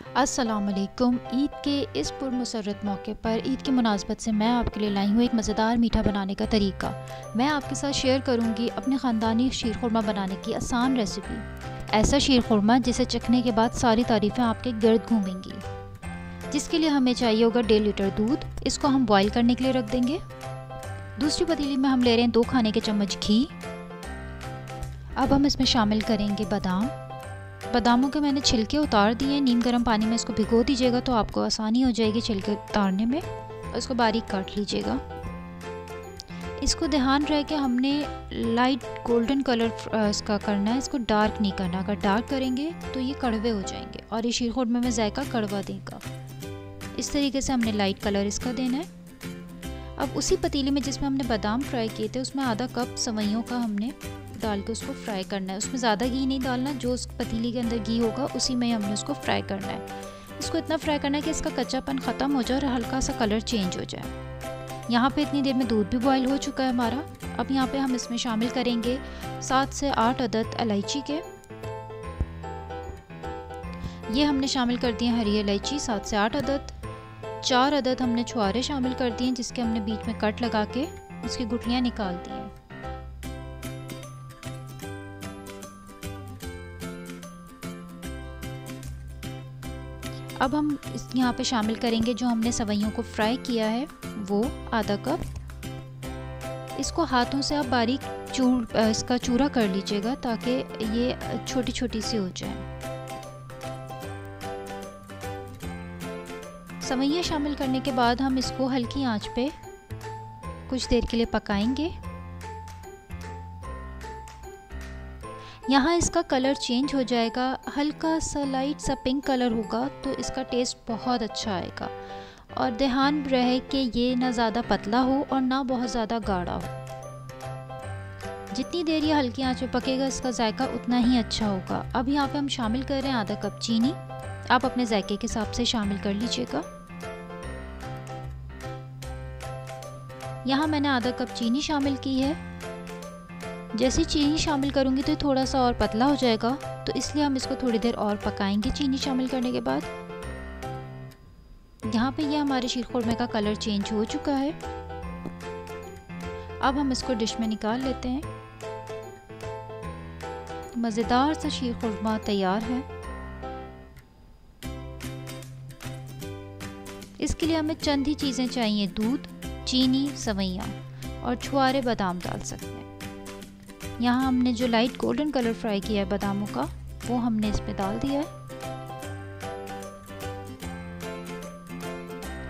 अस्सलामुअलैकुम। ईद के इस पुरमसरत मौके पर ईद की मुनासबत से मैं आपके लिए लाई हूँ एक मज़ेदार मीठा बनाने का तरीका। मैं आपके साथ शेयर करूँगी अपने ख़ानदानी शीर खुरमा बनाने की आसान रेसिपी। ऐसा शीर खुरमा जिसे चखने के बाद सारी तारीफ़ें आपके गिर्द घूमेंगी। जिसके लिए हमें चाहिए होगा 1.5 लीटर दूध। इसको हम बॉयल करने के लिए रख देंगे। दूसरी पतीली में हम ले रहे हैं 2 खाने के चम्मच घी। अब हम इसमें शामिल करेंगे बादामों के मैंने छिलके उतार दिए। नीम गर्म पानी में इसको भिगो दीजिएगा तो आपको आसानी हो जाएगी छिलके उतारने में। और इसको बारीक काट लीजिएगा। इसको ध्यान रहे कि हमने लाइट गोल्डन कलर इसका करना है, इसको डार्क नहीं करना। अगर डार्क करेंगे तो ये कड़वे हो जाएंगे और ये शीर खुरमे में जायका कड़वा देगा। इस तरीके से हमने लाइट कलर इसका देना है। अब उसी पतीली में जिसमें हमने बादाम फ्राई किए थे उसमें आधा कप सवैयों का हमने डाल के उसको फ्राई करना है। उसमें ज़्यादा घी नहीं डालना, जो उस पतीली के अंदर घी होगा उसी में हमने उसको फ्राई करना है। इसको इतना फ्राई करना है कि इसका कच्चापन ख़त्म हो जाए और हल्का सा कलर चेंज हो जाए। यहाँ पे इतनी देर में दूध भी बॉयल हो चुका है हमारा। अब यहाँ पे हम इसमें शामिल करेंगे 7 से 8 अदद इलायची के। ये हमने शामिल कर दिए हरी इलायची 7 से 8 अदद। 4 अदद हमने छुआरे शामिल कर दिए जिसके हमने बीच में कट लगा के उसकी गुठलियाँ निकाल दी हैं। अब हम यहाँ पे शामिल करेंगे जो हमने सवैयों को फ्राई किया है वो आधा कप। इसको हाथों से आप बारीक इसका चूरा कर लीजिएगा ताकि ये छोटी छोटी सी हो जाए। सवैयाँ शामिल करने के बाद हम इसको हल्की आंच पे कुछ देर के लिए पकाएंगे। यहाँ इसका कलर चेंज हो जाएगा, हल्का सा लाइट सा पिंक कलर होगा तो इसका टेस्ट बहुत अच्छा आएगा। और ध्यान रहे कि ये ना ज़्यादा पतला हो और ना बहुत ज़्यादा गाढ़ा हो। जितनी देर ये हल्की आंच पे पकेगा इसका जायका उतना ही अच्छा होगा। अब यहाँ पे हम शामिल कर रहे हैं आधा कप चीनी। आप अपने जायके के हिसाब से शामिल कर लीजिएगा। यहाँ मैंने आधा कप चीनी शामिल की है। जैसे चीनी शामिल करूँगी तो थोड़ा सा और पतला हो जाएगा, तो इसलिए हम इसको थोड़ी देर और पकाएंगे चीनी शामिल करने के बाद। यहाँ पे ये हमारे शीर खुरमे का कलर चेंज हो चुका है। अब हम इसको डिश में निकाल लेते हैं। मज़ेदार सा शीर खुरमा तैयार है। इसके लिए हमें चंद ही चीज़ें चाहिए, दूध, चीनी, सवैयाँ और छुआरे बादाम डाल सकते हैं। यहाँ हमने जो लाइट गोल्डन कलर फ्राई किया है बादामों का वो हमने इसमें डाल दिया है।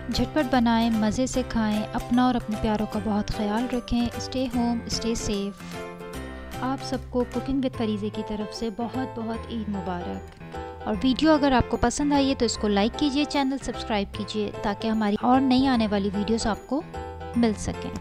झटपट बनाएं, मज़े से खाएं, अपना और अपने प्यारों का बहुत ख्याल रखें। Stay home, stay safe. आप सबको कुकिंग विद फरीज़े की तरफ से बहुत बहुत ईद मुबारक। और वीडियो अगर आपको पसंद आई है तो इसको लाइक कीजिए, चैनल सब्सक्राइब कीजिए ताकि हमारी और नई आने वाली वीडियोस आपको मिल सकें।